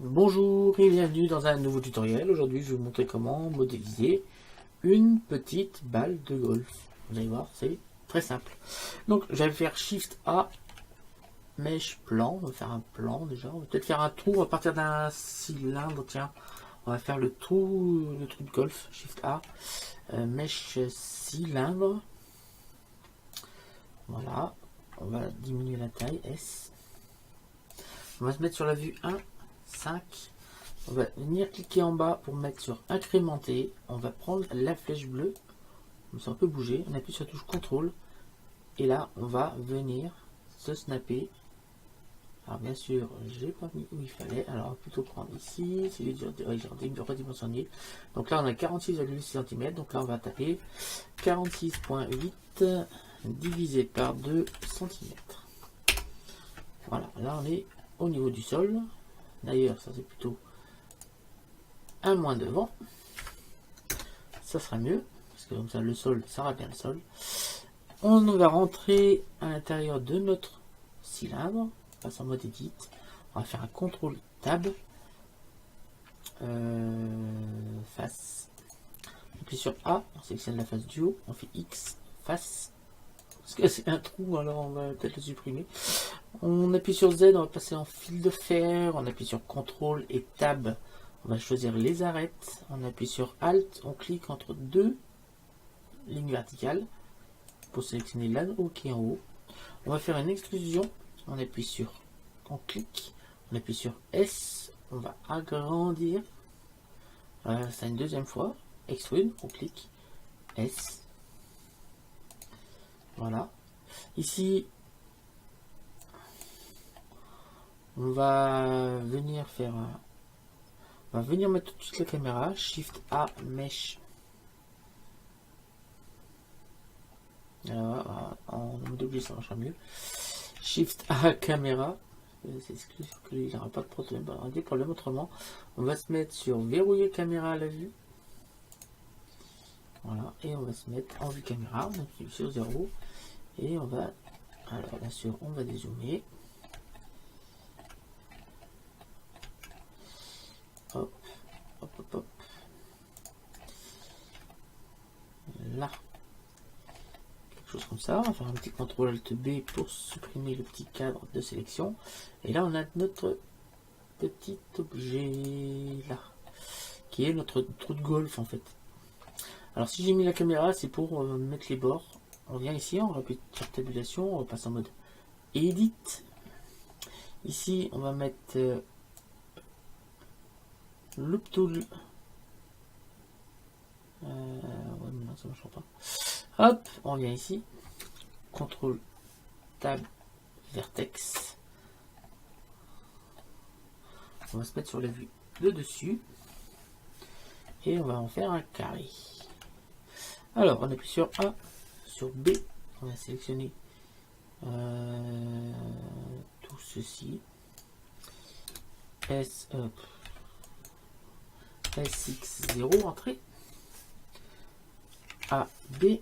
Bonjour et bienvenue dans un nouveau tutoriel. Aujourd'hui, je vais vous montrer comment modéliser une petite balle de golf. Vous allez voir, c'est très simple. Donc, je vais faire Shift A, mèche plan. On va faire un plan déjà. On va peut-être faire un trou à partir d'un cylindre. Tiens, on va faire le trou de golf. Shift A, mèche cylindre. Voilà. On va diminuer la taille S. On va se mettre sur la vue 1, 5. On va venir cliquer en bas pour mettre sur incrémenter. On va prendre la flèche bleue. Ça peut bouger. On appuie sur la touche contrôle. Et là, on va venir se snapper. Alors bien sûr, j'ai pas mis où il fallait. Alors on va plutôt prendre ici. C'est du redimensionné. Donc là, on a 46,6 cm. Donc là, on va taper 46,8 divisé par 2 cm. Voilà, là on est au niveau du sol. D'ailleurs, ça c'est plutôt un moins devant, ça sera mieux parce que comme ça le sol, ça aura bien le sol. On va rentrer à l'intérieur de notre cylindre, on passe en mode edit, on va faire un contrôle tab, face, on appuie sur A, on sélectionne la face du haut, on fait X, face, parce que c'est un trou, alors on va peut-être le supprimer. On appuie sur Z, on va passer en fil de fer, on appuie sur CTRL et Tab, on va choisir les arêtes, on appuie sur Alt, on clique entre deux lignes verticales pour sélectionner l'anneau qui est en haut. On va faire une extrusion, on appuie sur, on clique, on appuie sur S, on va agrandir, ça une deuxième fois, extrude, on clique, S, voilà. Ici, on va venir faire un... On va venir mettre tout de suite la caméra. Shift A, mèche. Alors, en mode objet, ça marchera mieux. Shift A, caméra. C'est exclusif qu'il n'y aura pas de problème. Des problèmes autrement. On va se mettre sur verrouiller caméra à la vue. Voilà. Et on va se mettre en vue caméra. On appuie sur 0. Et on va... Alors, bien sûr, on va dézoomer. Hop, hop, hop, hop. Là. Quelque chose comme ça. On va faire un petit CTRL ALT B pour supprimer le petit cadre de sélection. Et là, on a notre petit objet là, qui est notre trou de golf en fait. Alors, si j'ai mis la caméra, c'est pour mettre les bords. On vient ici, on appuie sur tabulation, on passe en mode Edit. Ici, on va mettre Loop Tool. Ouais, mais non, ça ne marche pas. Hop, on vient ici. CTRL Tab Vertex. On va se mettre sur la vue de dessus. Et on va en faire un carré. Alors, on appuie sur A, sur B. On va sélectionner tout ceci. SX0 entrée. A, B.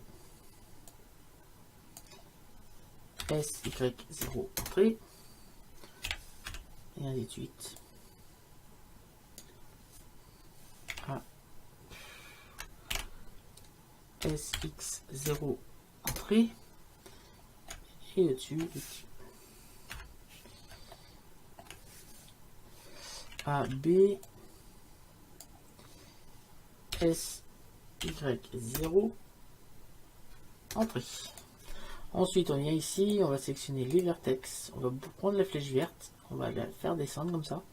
SY0 entrée. Et ainsi de suite. A, SX0 entrée. Et dessus. A, B. SY0 entrée. Ensuite, on vient ici, on va sélectionner les vertex, on va prendre la flèche verte, on va la faire descendre comme ça.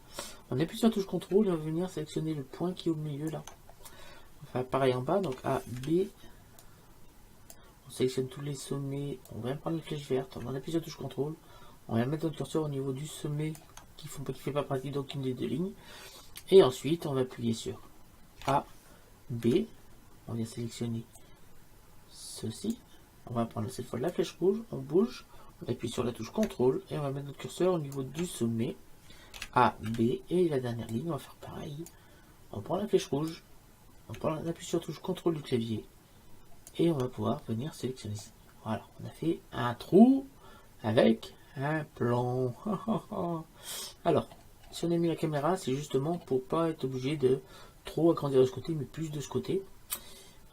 On appuie sur la touche contrôle et on va venir sélectionner le point qui est au milieu là. On va faire pareil en bas, donc A, B. On sélectionne tous les sommets, on va prendre la flèche verte, on appuie sur la touche contrôle, on va mettre notre curseur au niveau du sommet qui ne fait pas partie d'aucune des deux lignes. Et ensuite, on va appuyer sur A, B. On vient sélectionner ceci. On va prendre cette fois la flèche rouge, on bouge, on appuie sur la touche contrôle et on va mettre notre curseur au niveau du sommet. A, B, et la dernière ligne, on va faire pareil. On prend la flèche rouge, on appuie sur la touche contrôle du clavier et on va pouvoir venir sélectionner. Voilà, on a fait un trou avec un plan. Alors, Si on a mis la caméra, c'est justement pour pas être obligé de trop agrandir de ce côté, mais plus de ce côté.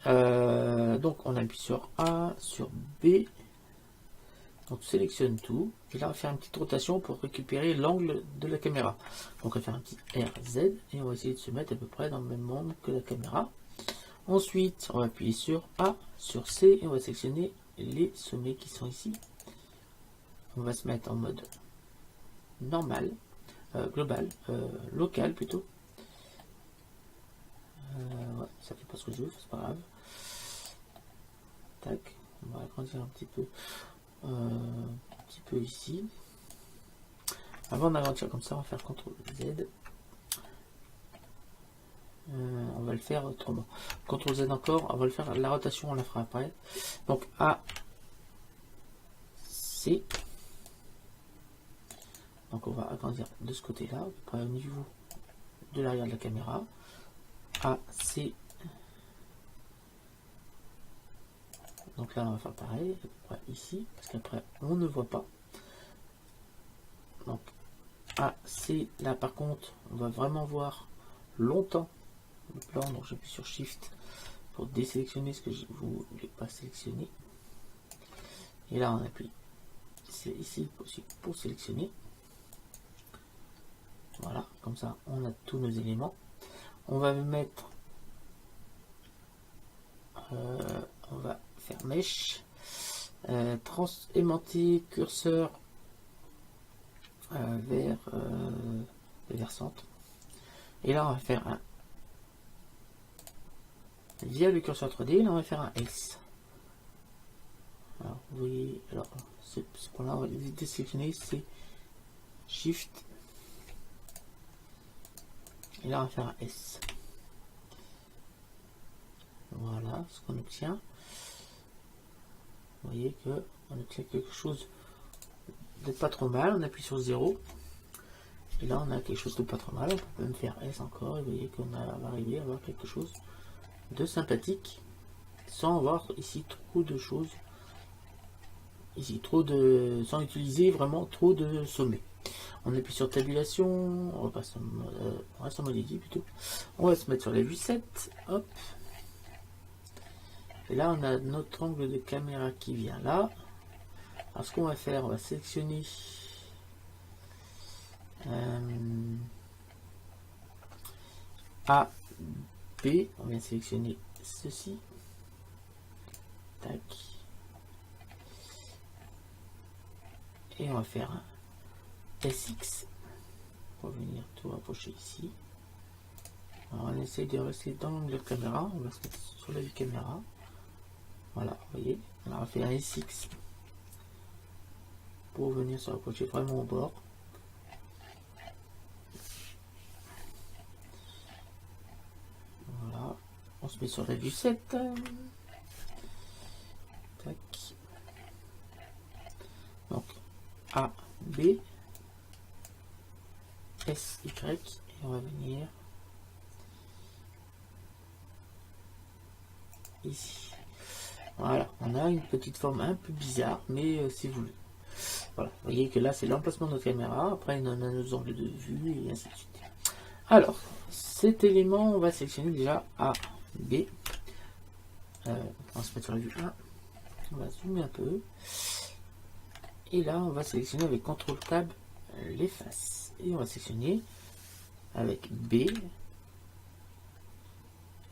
Donc on appuie sur A, sur B. Donc sélectionne tout. Et là on va faire une petite rotation pour récupérer l'angle de la caméra. Donc on va faire un petit RZ et on va essayer de se mettre à peu près dans le même angle que la caméra. Ensuite on va appuyer sur A, sur C et on va sélectionner les sommets qui sont ici. On va se mettre en mode normal, global, local plutôt. Ouais, ça fait pas ce que je veux, c'est pas grave. Tac, on va agrandir un petit peu ici. Avant d'agrandir comme ça, on va faire CTRL Z. On va le faire autrement. CTRL Z encore, on va le faire, la rotation on la fera après. Donc A, C. Donc on va agrandir de ce côté-là, à peu près au niveau de l'arrière de la caméra. A, C. Donc là on va faire pareil, à peu près ici, parce qu'après on ne voit pas. Donc A, C, là par contre, on va vraiment voir longtemps le plan, donc j'appuie sur Shift pour désélectionner ce que je ne voulais pas sélectionner. Et là on appuie ici aussi pour sélectionner. Voilà, comme ça on a tous nos éléments. On va mettre, on va faire mèche, aimanté, curseur vers centre. Et là on va faire un via le curseur 3D, là on va faire un S. Alors vous voyez, alors ce point là on va désélectionner, c'est Shift. Et là on va faire un S. Voilà ce qu'on obtient. Vous voyez que on obtient quelque chose de pas trop mal. On appuie sur 0. Et là on a quelque chose de pas trop mal. On peut même faire S encore. Et vous voyez qu'on va arriver à avoir quelque chose de sympathique. Sans avoir ici trop de choses. Ici sans utiliser vraiment trop de sommets. On appuie sur tabulation, on va passer en mode edit plutôt. On va se mettre sur la vue 7, hop. Et là on a notre angle de caméra qui vient là. Alors ce qu'on va faire, on va sélectionner A, B, on vient sélectionner ceci. Tac. Et on va faire un SX. On va venir tout rapprocher ici. Alors on essaye de rester dans l'angle de caméra. On va se mettre sur la vue caméra. Voilà, vous voyez. On a fait un SX pour venir se rapprocher vraiment au bord. Voilà. On se met sur la vue 7. Tac. Donc A, B, S, Y, et on va venir ici. Voilà, on a une petite forme un peu bizarre, mais c'est voulu. Voilà, vous voyez que là c'est l'emplacement de notre caméra, après on a nos angles de vue et ainsi de suite. Alors, cet élément, on va sélectionner déjà A, B. On va se mettre sur la vue 1. On va zoomer un peu. Et là, on va sélectionner avec CTRL Tab les faces. Et on va sélectionner avec B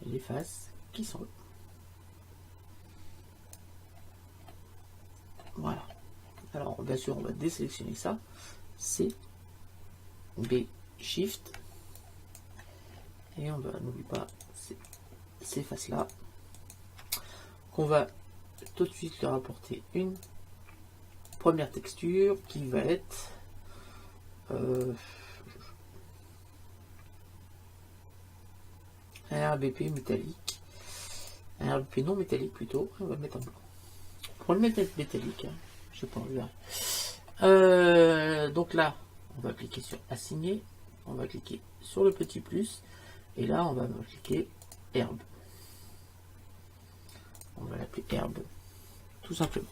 les faces qui sont là. Voilà. Alors, bien sûr, on va désélectionner ça. C, B, Shift. Et on va, n'oublie pas ces faces-là. Qu'on va tout de suite leur apporter une première texture qui va être un RBP métallique, un RBP non métallique plutôt. On va le mettre en blanc. Pour le mettre métallique, hein, je sais pas, on verra. Donc là, on va cliquer sur assigner, on va cliquer sur le petit plus, et là on va cliquer herbe. On va l'appeler herbe, tout simplement.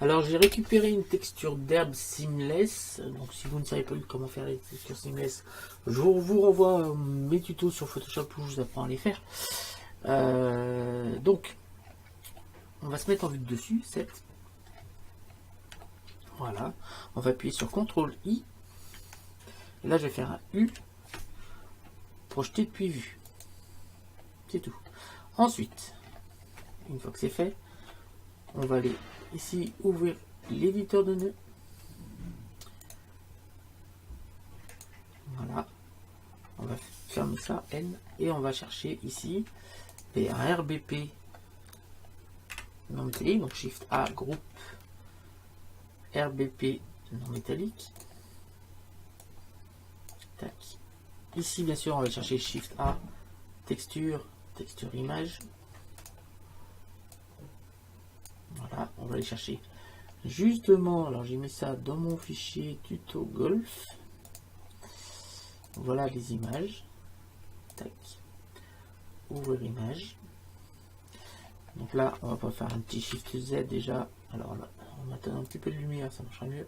Alors j'ai récupéré une texture d'herbe seamless. Donc si vous ne savez pas comment faire les textures seamless, je vous renvoie mes tutos sur Photoshop où je vous apprends à les faire. Donc on va se mettre en vue de dessus, 7. Voilà, on va appuyer sur CTRL I. Et là je vais faire un U, projeter depuis vue. C'est tout. Ensuite, une fois que c'est fait, on va aller ici ouvrir l'éditeur de nœuds. Voilà. On va fermer ça, N, et on va chercher ici un RBP non métallique, donc Shift A, groupe RBP non métallique. Tac. Ici, bien sûr, on va chercher Shift A, texture, texture image. Voilà, on va aller chercher justement, alors j'ai mis ça dans mon fichier tuto golf. Voilà les images. Tac. Ouvrir image. Donc là, on va pas faire un petit Shift Z déjà. Alors là, on va mettre un petit peu de lumière, ça marchera mieux.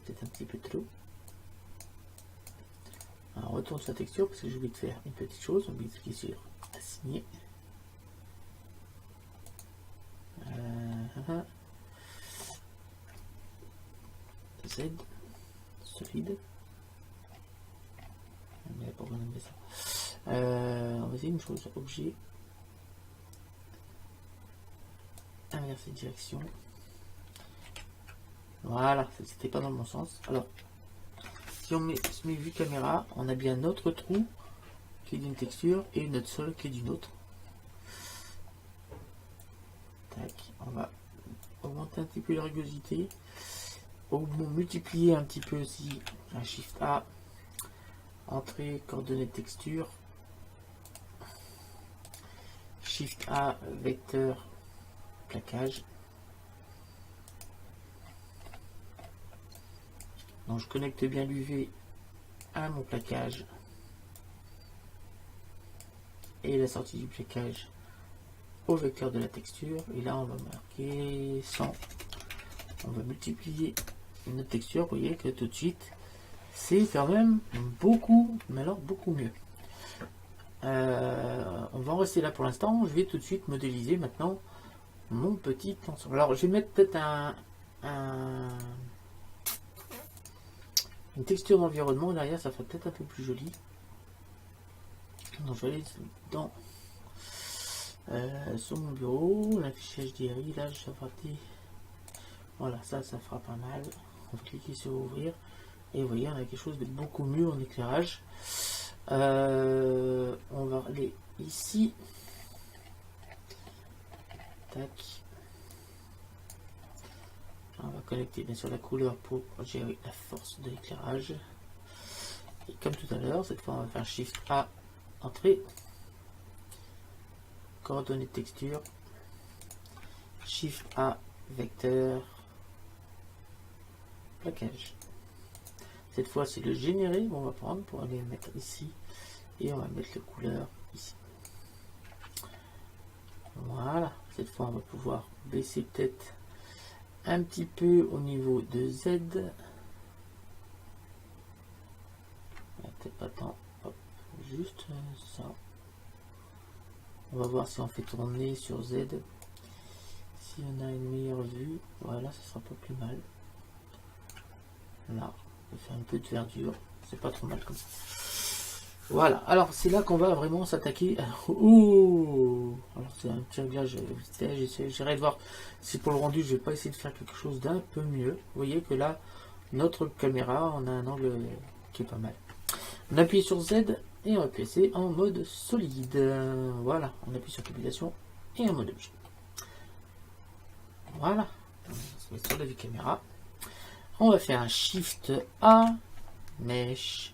Peut-être un petit peu trop. Alors, on retourne sur la texture parce que j'ai oublié de faire une petite chose. On oublie de cliquer sur assigner. Z solide. Mais pourquoi on met ça? On va essayer une chose, objet. Inverser de direction. Voilà, c'était pas dans le bon sens. Alors, si on se met vue caméra, on a bien notre trou qui est d'une texture et notre sol qui est d'une autre. Tac, on va augmenter un petit peu la rugosité. Multiplier un petit peu aussi un Shift A. Entrée, coordonnées de texture. Shift A, vecteur, plaquage. Donc je connecte bien l'UV à mon plaquage et la sortie du plaquage au vecteur de la texture. Et là on va marquer 100. On va multiplier notre texture. Vous voyez que tout de suite c'est quand même beaucoup, mais alors beaucoup mieux. On va en rester là pour l'instant. Je vais tout de suite modéliser maintenant mon petit ensemble. Alors je vais mettre peut-être une texture d'environnement derrière, ça ferait peut-être un peu plus joli. Donc je vais aller dans sur mon bureau, l'affichage HDRI, là je vais rater. Voilà, ça fera pas mal. On va cliquer sur ouvrir et vous voyez on a quelque chose de beaucoup mieux en éclairage. On va aller ici. Tac. On va connecter bien sûr la couleur pour gérer la force de l'éclairage. Et comme tout à l'heure, cette fois on va faire Shift A, entrée, coordonnées de texture, Shift A, vecteur, plaquage. Cette fois c'est le générer, on va prendre pour aller mettre ici et on va mettre les couleurs ici. Voilà, cette fois on va pouvoir baisser peut-être un petit peu au niveau de Z. Peut-être pas tant. Hop, juste ça. On va voir si on fait tourner sur Z. Si on a une meilleure vue, voilà, ça sera pas plus mal. Là, on peut faire un peu de verdure. C'est pas trop mal comme ça. Voilà, alors c'est là qu'on va vraiment s'attaquer. Oh, alors c'est un petit réglage. J'essaierai de voir si pour le rendu je vais pas essayer de faire quelque chose d'un peu mieux. Vous voyez que là, notre caméra, on a un angle qui est pas mal. On appuie sur Z et on va passer en mode solide. Voilà, on appuie sur compilation et en mode objet. Voilà, on se met sur la vue caméra. On va faire un Shift A, Mesh,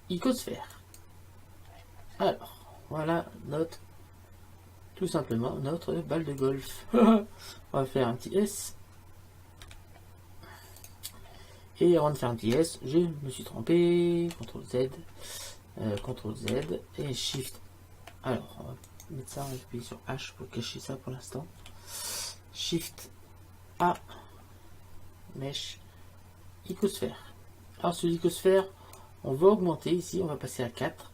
Icosphère. Alors, voilà notre, tout simplement, notre balle de golf. On va faire un petit S. Et avant de faire un petit S, je me suis trompé. CTRL Z, CTRL Z et Shift. Alors, mettre ça, on va appuyer sur H pour cacher ça pour l'instant. Shift A, mèche, icosphère. Alors sur l'icosphère, on va augmenter ici, on va passer à 4.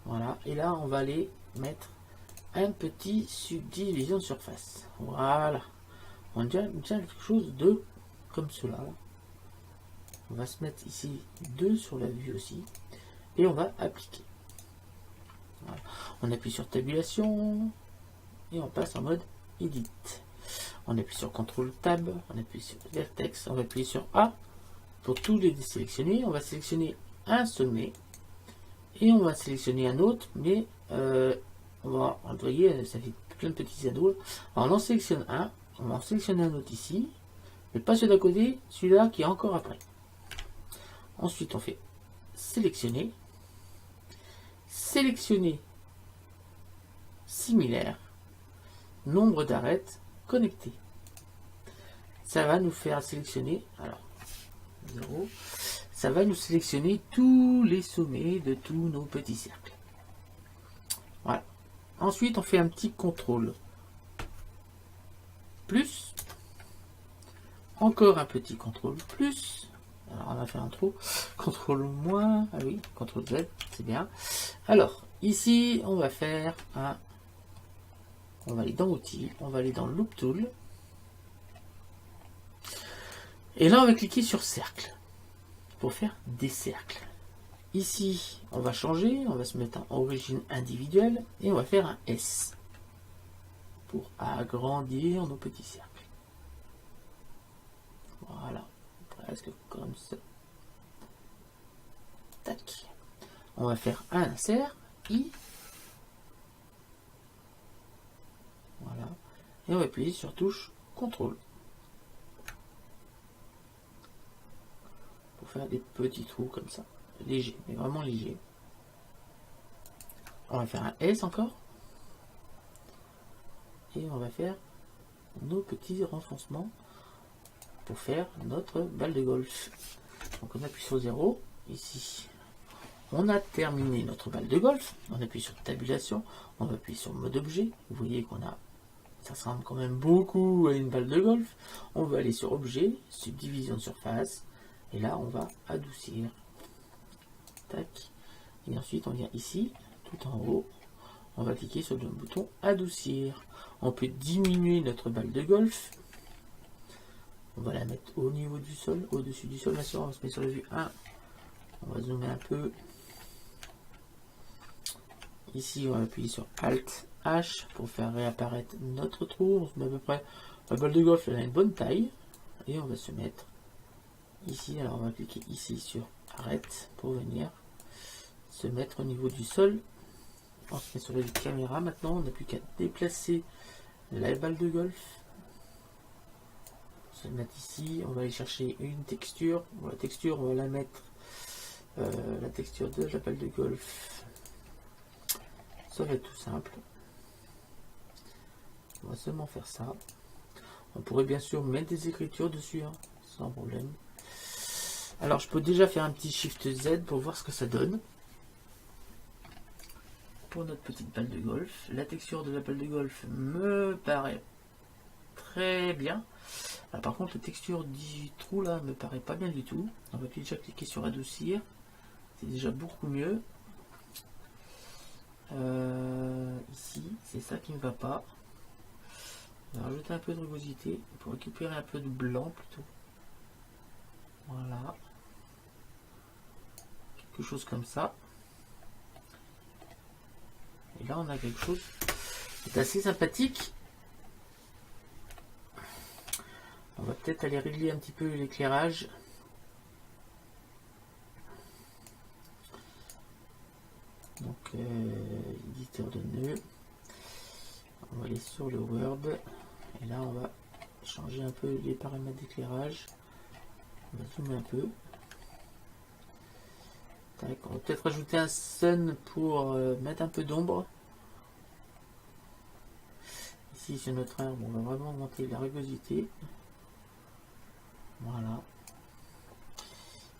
Voilà, et là on va aller mettre un petit subdivision de surface. Voilà, on a déjà quelque chose de comme cela. On va se mettre ici 2 sur la vue aussi, et on va appliquer. Voilà. On appuie sur tabulation, et on passe en mode Edit. On appuie sur CTRL Tab, on appuie sur Vertex, on va appuyer sur A pour tous les désélectionner. On va sélectionner un sommet et on va sélectionner un autre, mais on va, vous voyez, ça fait plein de petits anneaux. Alors on en sélectionne un, on va en sélectionner un autre ici, mais pas celui d'à côté, celui-là qui est encore après. Ensuite on fait sélectionner, sélectionner similaire, nombre d'arêtes connectées. Ça va nous faire sélectionner, alors 0, ça va nous sélectionner tous les sommets de tous nos petits cercles. Voilà. Ensuite on fait un petit contrôle plus, encore un petit contrôle plus, alors on va faire un trou, contrôle moins, ah oui, contrôle Z, c'est bien. Alors ici on va faire un, on va aller dans outils, on va aller dans Loop Tool, et là on va cliquer sur cercle pour faire des cercles. Ici on va changer, on va se mettre en origine individuelle et on va faire un S pour agrandir nos petits cercles. Voilà, presque comme ça. Tac. On va faire un insert I. Voilà. Et on va appuyer sur touche CTRL pour faire des petits trous comme ça, légers, mais vraiment légers. On va faire un S encore. Et on va faire nos petits renfoncements pour faire notre balle de golf. Donc on appuie sur 0. Ici, on a terminé notre balle de golf. On appuie sur tabulation. On va appuyer sur mode objet. Vous voyez qu'on a, ça ressemble quand même beaucoup à une balle de golf. On va aller sur objet, subdivision de surface. Et là, on va adoucir. Tac. Et ensuite, on vient ici, tout en haut. On va cliquer sur le bouton adoucir. On peut diminuer notre balle de golf. On va la mettre au niveau du sol, au-dessus du sol. Bien sûr, on se met sur la vue 1. On va zoomer un peu. Ici, on va appuyer sur Alt H pour faire réapparaître notre trou. On se met à peu près. La balle de golf, elle a une bonne taille. Et on va se mettre ici. Alors, on va cliquer ici sur Arrête pour venir se mettre au niveau du sol. On se met sur la vue caméra. Maintenant, on n'a plus qu'à déplacer la balle de golf. On va se mettre ici. On va aller chercher une texture. Bon, la texture, on va la mettre. La texture de la balle de golf. Ça va être tout simple. On va seulement faire ça. On pourrait bien sûr mettre des écritures dessus, hein, sans problème. Alors je peux déjà faire un petit Shift Z pour voir ce que ça donne. Pour notre petite balle de golf. La texture de la balle de golf me paraît très bien. Alors, par contre la texture du trou là me paraît pas bien du tout. On va déjà cliquer sur adoucir. C'est déjà beaucoup mieux. Ici, c'est ça qui ne va pas. On va rajouter un peu de rugosité pour récupérer un peu de blanc plutôt. Voilà. Quelque chose comme ça. Et là, on a quelque chose qui est assez sympathique. On va peut-être aller régler un petit peu l'éclairage. Donc, éditeur de nœuds. On va aller sur le Word. Et là, on va changer un peu les paramètres d'éclairage. On va zoomer un peu. Tac, on va peut-être rajouter un sun pour mettre un peu d'ombre. Ici, sur notre herbe, on va vraiment augmenter la rugosité. Voilà.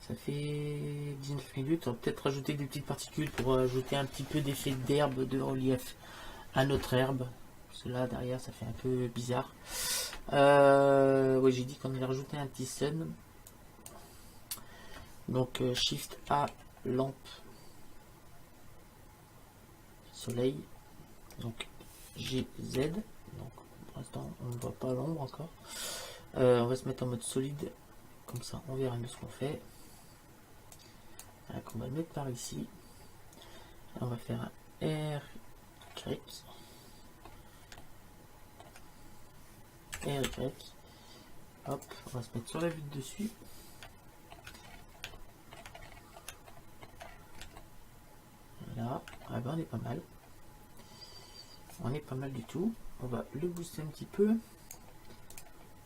Ça fait 19 minutes. On va peut-être rajouter des petites particules pour ajouter un petit peu d'effet d'herbe, de relief à notre herbe. Parce que là, derrière, ça fait un peu bizarre. Ouais, j'ai dit qu'on allait rajouter un petit sun. Donc, Shift A, lampe, soleil. Donc, GZ. Donc, pour l'instant, on ne voit pas l'ombre encore. On va se mettre en mode solide. Comme ça, on verra mieux ce qu'on fait. Donc, on va le mettre par ici. Et on va faire un R, Y. R, Y. Hop, on va se mettre sur la vue de dessus. Là, ah ben on est pas mal. On est pas mal du tout. On va le booster un petit peu.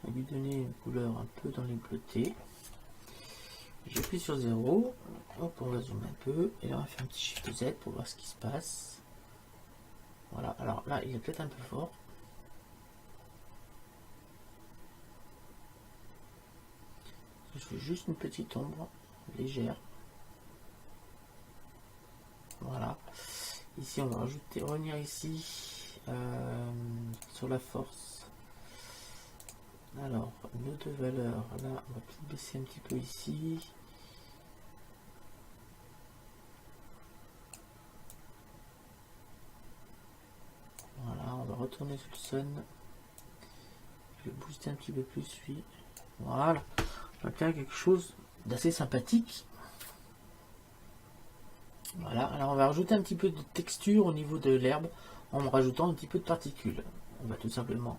On va lui donner une couleur un peu dans les bleutés. J'appuie sur 0. Hop, on va zoomer un peu. Et là, on va faire un petit Shift Z pour voir ce qui se passe. Voilà, alors là, il est peut-être un peu fort. Je fais juste une petite ombre légère. Voilà. Ici, on va rajouter, revenir ici sur la force. Alors, nos deux valeurs. Là, on va peut-être baisser un petit peu ici. Voilà, on va retourner sur le sun. Je vais booster un petit peu plus, lui. Voilà. On va faire quelque chose d'assez sympathique. Voilà, alors on va rajouter un petit peu de texture au niveau de l'herbe en rajoutant un petit peu de particules. On va tout simplement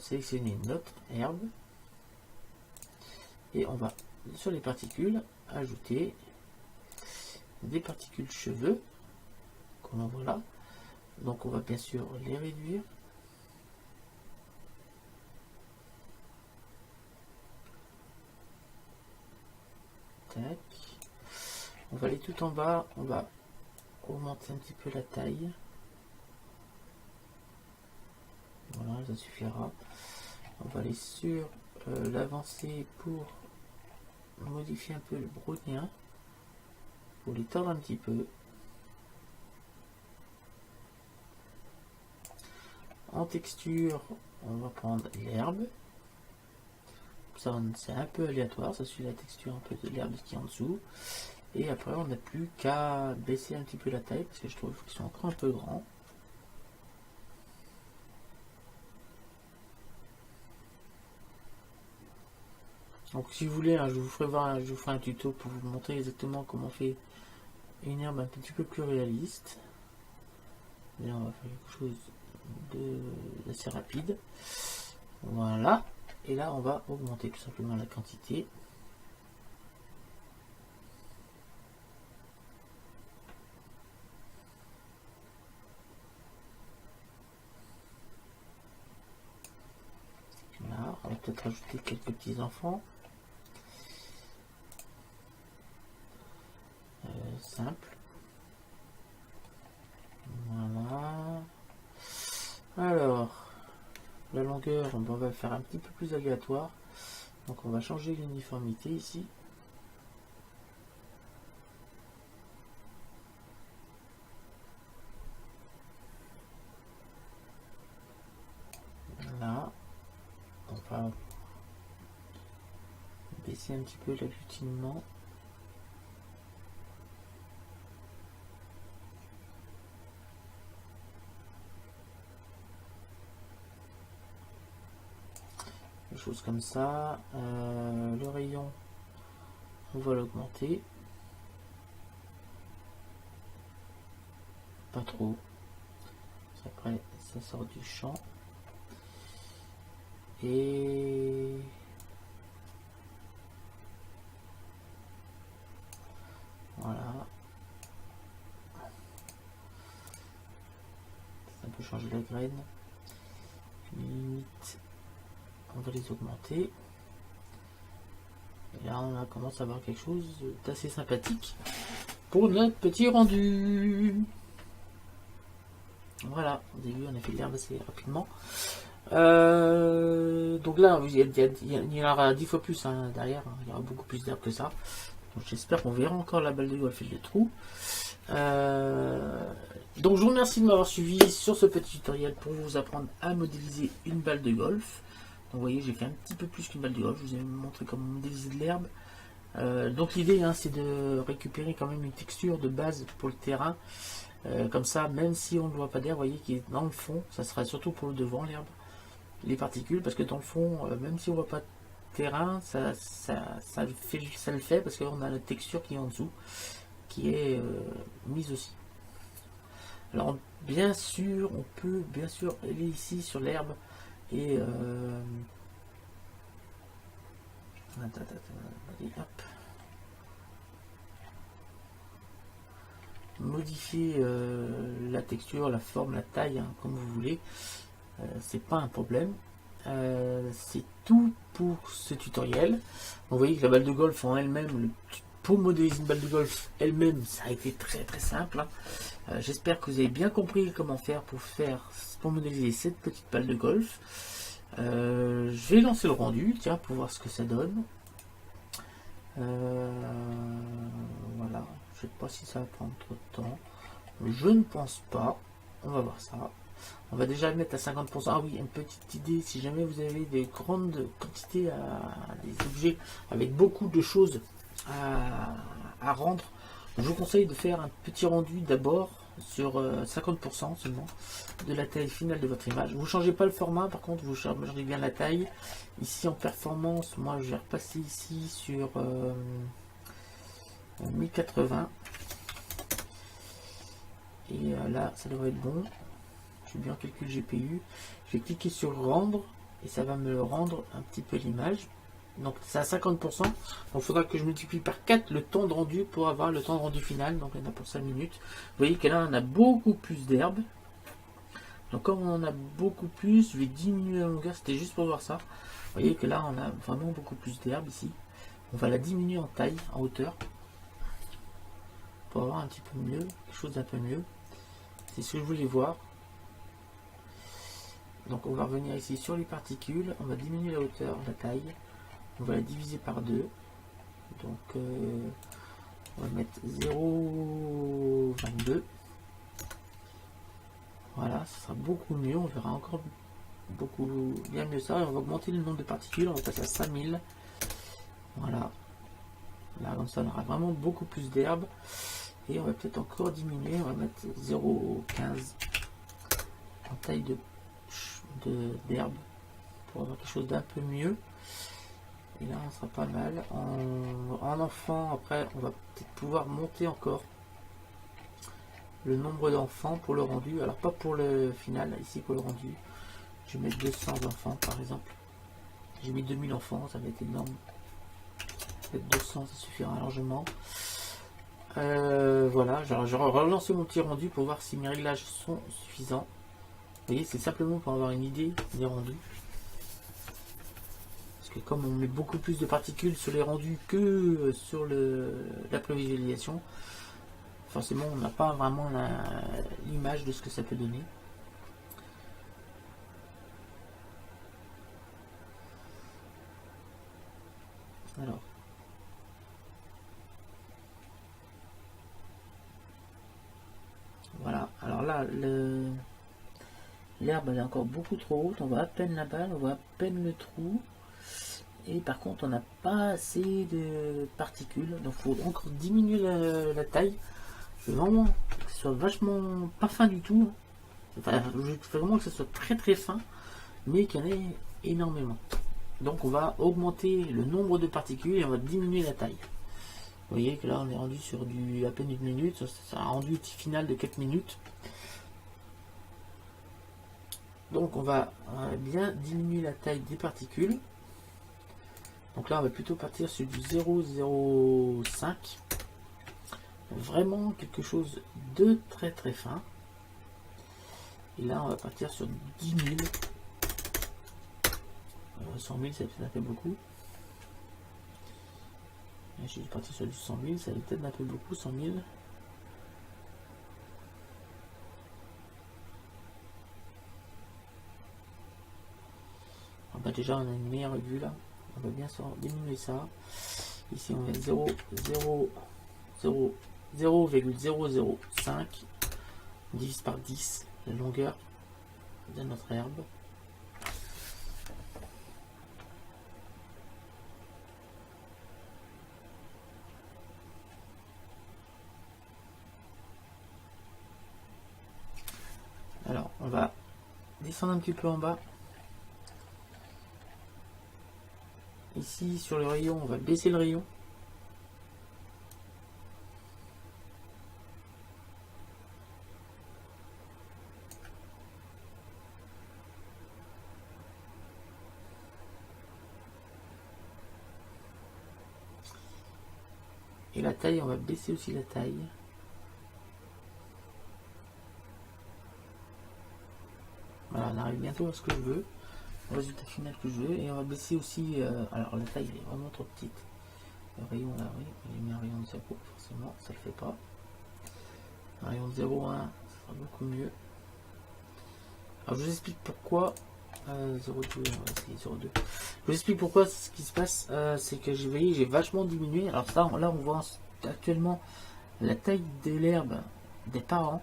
sélectionner notre herbe et on va sur les particules ajouter des particules cheveux comme on voit là. Donc on va bien sûr les réduire. Tac. On va aller tout en bas, on va augmenter un petit peu la taille. Voilà, ça suffira. On va aller sur l'avancée pour modifier un peu le brownien. Pour les tordre un petit peu. En texture, on va prendre l'herbe. Ça, c'est un peu aléatoire, ça suit la texture un peu de l'herbe qui est en dessous. Et après, on n'a plus qu'à baisser un petit peu la taille parce que je trouve qu'ils sont encore un peu grands. Donc si vous voulez, hein, je vous ferai un tuto pour vous montrer exactement comment on fait une herbe un petit peu plus réaliste. Là, on va faire quelque chose d'assez rapide. Voilà. Et là, on va augmenter tout simplement la quantité. Là, on va peut-être rajouter quelques petits enfants. Simple. Voilà. Alors, la longueur, on va faire un petit peu plus aléatoire. Donc on va changer l'uniformité ici. Là, on va baisser un petit peu l'agglutinement. Des choses comme ça. Le rayon, on va l'augmenter. Pas trop. Après, ça sort du champ. Et voilà. Ça peut changer la graine. Limite, on va les augmenter. Et là, on commence à avoir quelque chose d'assez sympathique pour notre petit rendu. Voilà, au début, on a fait de l'herbe assez rapidement. Donc là, il y en aura 10 fois plus hein, derrière. Hein. Il y aura beaucoup plus d'herbe que ça. J'espère qu'on verra encore la balle de golf et le trou. Donc je vous remercie de m'avoir suivi sur ce petit tutoriel pour vous apprendre à modéliser une balle de golf. Donc vous voyez, j'ai fait un petit peu plus qu'une balle de golf. Je vous ai montré comment modéliser de l'herbe. Donc l'idée hein, c'est de récupérer quand même une texture de base pour le terrain. Comme ça, même si on ne voit pas d'herbe, vous voyez qu'il est dans le fond, ça sera surtout pour le devant l'herbe, les particules, parce que dans le fond, même si on ne voit pas de terrain, ça le fait parce qu'on a la texture qui est en dessous, qui est mise aussi. Alors bien sûr, on peut bien sûr aller ici sur l'herbe et hop. Modifier la texture, la forme, la taille, hein, comme vous voulez, c'est pas un problème. C'est tout pour ce tutoriel. Vous voyez que la balle de golf en elle-même, pour modéliser une balle de golf elle-même, ça a été très très simple. Hein. J'espère que vous avez bien compris comment faire pour modéliser cette petite balle de golf. Je vais lancer le rendu, tiens, pour voir ce que ça donne. Voilà. Je sais pas si ça va prendre trop de temps. Je ne pense pas. On va voir ça. On va déjà le mettre à 50%. Ah oui, une petite idée. Si jamais vous avez des grandes quantités des objets avec beaucoup de choses à rendre, je vous conseille de faire un petit rendu d'abord sur 50% seulement de la taille finale de votre image. Vous ne changez pas le format, par contre, vous changez bien la taille. Ici en performance, moi je vais repasser ici sur 1080 et là ça devrait être bon. Je suis bien calcul GPU. Je vais cliquer sur rendre et ça va me rendre un petit peu l'image. Donc c'est à 50%. Donc il faudra que je multiplie par 4 le temps de rendu pour avoir le temps de rendu final. Donc il y en a pour 5 minutes. Vous voyez que là on a beaucoup plus d'herbe. Donc comme on en a beaucoup plus, je vais diminuer la longueur. C'était juste pour voir ça. Vous voyez que là on a vraiment beaucoup plus d'herbe ici. On va la diminuer en taille, en hauteur. Pour avoir un petit peu mieux, quelque chose d'un peu mieux. C'est ce que je voulais voir. Donc on va revenir ici sur les particules, on va diminuer la hauteur, la taille, on va la diviser par 2. Donc on va mettre 0,22. Voilà, ça sera beaucoup mieux, on verra encore beaucoup bien mieux ça. Et on va augmenter le nombre de particules, on va passer à 5000. Voilà. Là comme ça on aura vraiment beaucoup plus d'herbe. Et on va peut-être encore diminuer, on va mettre 0,15 en taille d'herbe pour avoir quelque chose d'un peu mieux. Et là on sera pas mal. En enfant, après on va peut-être pouvoir monter encore le nombre d'enfants pour le rendu. Alors pas pour le final, ici pour le rendu. Je vais mettre 200 enfants par exemple. J'ai mis 2000 enfants, ça va être énorme. Peut-être 200, ça suffira largement. Voilà, je vais relancer mon petit rendu pour voir si mes réglages sont suffisants. Vous voyez, c'est simplement pour avoir une idée des rendus. Parce que comme on met beaucoup plus de particules sur les rendus que sur la prévisualisation, forcément on n'a pas vraiment l'image de ce que ça peut donner. Alors. Voilà, alors là, l'herbe elle est encore beaucoup trop haute, on voit à peine la balle, on voit à peine le trou. Et par contre, on n'a pas assez de particules, donc il faut encore diminuer la taille. Je veux vraiment que ce soit vachement pas fin du tout. Enfin, je veux vraiment que ce soit très très fin, mais qu'il y en ait énormément. Donc on va augmenter le nombre de particules et on va diminuer la taille. Vous voyez que là on est rendu sur à peine une minute, ça a un rendu final de 4 minutes. Donc on va bien diminuer la taille des particules. Donc là on va plutôt partir sur du 0,05. Vraiment quelque chose de très très fin. Et là on va partir sur 10 000. 100 000 ça fait beaucoup. Je suis parti sur du 100 000, ça va peut-être un peu beaucoup, 100 000. On va bah déjà on a une meilleure vue là. On va bien diminuer ça. Ici on met 0,005. On divise par 10 la longueur de notre herbe. Alors on va descendre un petit peu en bas. Ici sur le rayon, on va baisser le rayon. Et la taille, on va baisser aussi la taille. Voilà, on arrive bientôt à ce que je veux, au résultat final que je veux. Et on va baisser aussi, alors la taille est vraiment trop petite. Le rayon là, oui, j'ai mis un rayon de 0, forcément, ça le fait pas. Un rayon de 0,1, ça sera beaucoup mieux. Alors je vous explique pourquoi. 0,2, on va essayer 0,2. Je vous explique pourquoi ce qui se passe, c'est que j'ai vachement diminué. Alors ça, là on voit actuellement la taille de l'herbe des parents.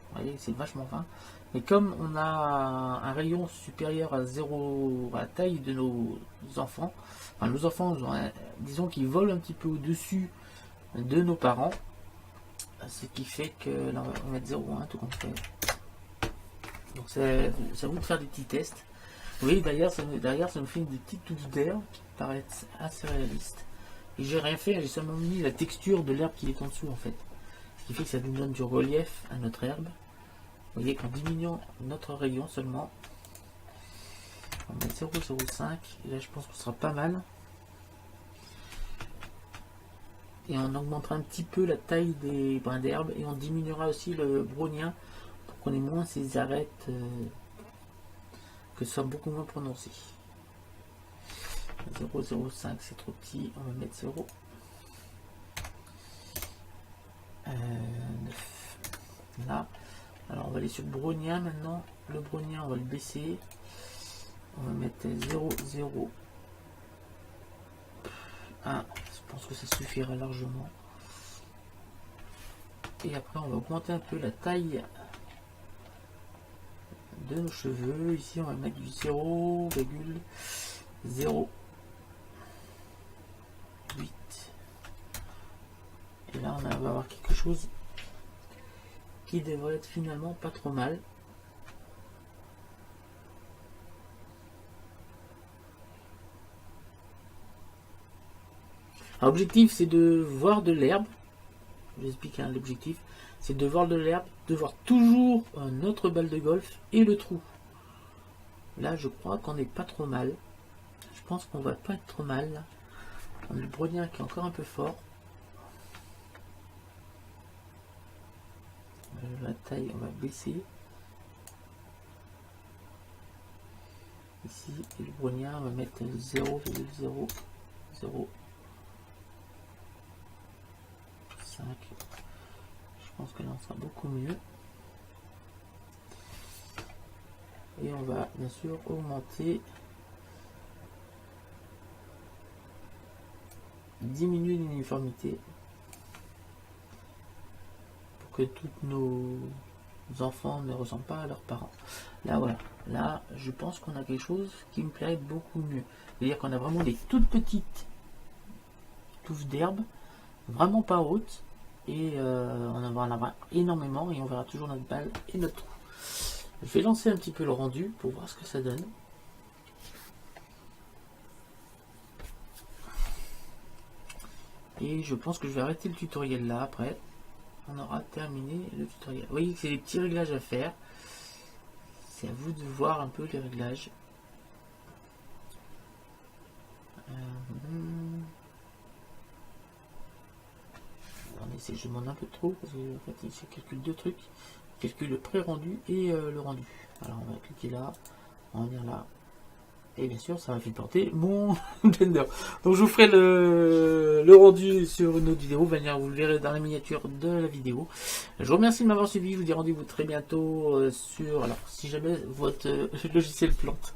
Vous voyez, c'est vachement fin. Mais comme on a un rayon supérieur à 0, à la taille de nos enfants, enfin nos enfants, disons qu'ils volent un petit peu au-dessus de nos parents, ce qui fait que là on va mettre 0,1 tout comme ça. Donc c'est à vous de faire des petits tests. Vous voyez derrière ça nous fait des petites touches d'air qui paraissent assez réalistes. Et j'ai rien fait, j'ai seulement mis la texture de l'herbe qui est en dessous en fait. Ce qui fait que ça nous donne du relief à notre herbe. Vous voyez qu'en diminuant notre rayon seulement, on va mettre 0,05 et là je pense que ce sera pas mal. Et on augmentera un petit peu la taille des brins d'herbe et on diminuera aussi le brownien pour qu'on ait moins ces arêtes, que ce soit beaucoup moins prononcé. 0,05 c'est trop petit, on va mettre 0. 9. Là. Alors on va aller sur le brownien maintenant. Le brownien on va le baisser. On va mettre 0,0. 1. Je pense que ça suffira largement. Et après on va augmenter un peu la taille de nos cheveux. Ici on va mettre du 0,08. Et là on va avoir quelque chose qui devrait être finalement pas trop mal. L'objectif c'est de voir de l'herbe. Je vous explique hein, l'objectif. C'est de voir de l'herbe, de voir toujours notre balle de golf et le trou. Là je crois qu'on n'est pas trop mal. Je pense qu'on va pas être trop mal. Là. On a le brownien qui est encore un peu fort. La taille on va baisser. Ici et le brownien on va mettre 0,005. Je pense que là on sera beaucoup mieux. Et on va bien sûr augmenter, diminuer l'uniformité pour que tous nos enfants ne ressemblent pas à leurs parents. Là voilà, là je pense qu'on a quelque chose qui me plairait beaucoup mieux. C'est-à-dire qu'on a vraiment des toutes petites touffes d'herbe, vraiment pas hautes, et on va en avoir énormément et on verra toujours notre balle et notre trou. Je vais lancer un petit peu le rendu pour voir ce que ça donne. Et je pense que je vais arrêter le tutoriel là après. On aura terminé le tutoriel. Vous voyez que c'est des petits réglages à faire. C'est à vous de voir un peu les réglages. On essaie, je demande un peu trop parce que en fait, il se calcule deux trucs. Il calcule le pré-rendu et le rendu. Alors on va cliquer là, on va venir là. Et bien sûr, ça va planter mon Blender. Donc je vous ferai le rendu sur une autre vidéo. Vous le verrez dans la miniature de la vidéo. Je vous remercie de m'avoir suivi. Je vous dis rendez-vous très bientôt sur... Alors, si jamais votre logiciel plante,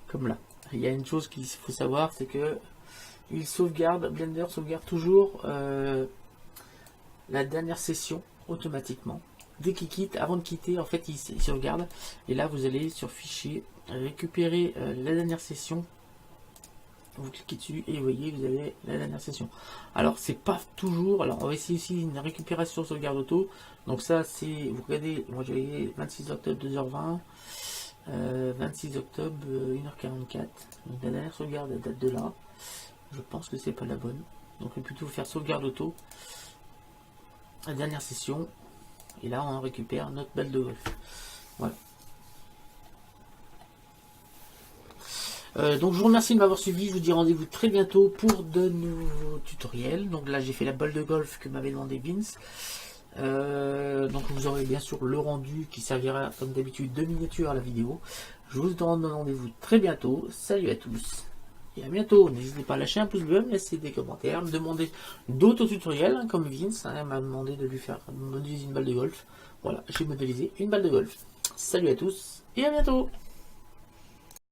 comme là. il y a une chose qu'il faut savoir, c'est que Blender sauvegarde toujours la dernière session automatiquement. Dès qu'il quitte, avant de quitter, en fait, il sauvegarde. Et là, vous allez sur Fichier, récupérer la dernière session. Vous cliquez dessus et vous voyez, vous avez la dernière session. Alors, c'est pas toujours. Alors, on va essayer ici une récupération sauvegarde auto. Donc, ça, c'est. Vous regardez, moi j'ai 26 octobre 2h20. 26 octobre 1h44. Donc, la dernière sauvegarde elle date de là. Je pense que c'est pas la bonne. Donc, on peut plutôt faire sauvegarde auto. La dernière session. Et là, on récupère notre balle de golf. Voilà. Donc je vous remercie de m'avoir suivi, je vous dis rendez-vous très bientôt pour de nouveaux tutoriels. Donc là j'ai fait la balle de golf que m'avait demandé Vince. Donc vous aurez bien sûr le rendu qui servira comme d'habitude de miniature à la vidéo. Je vous donne rendez-vous très bientôt. Salut à tous et à bientôt. N'hésitez pas à lâcher un pouce bleu, me laisser des commentaires, me demander d'autres tutoriels hein, comme Vince m'a demandé de lui faire modéliser une balle de golf. Voilà, j'ai modélisé une balle de golf. Salut à tous et à bientôt.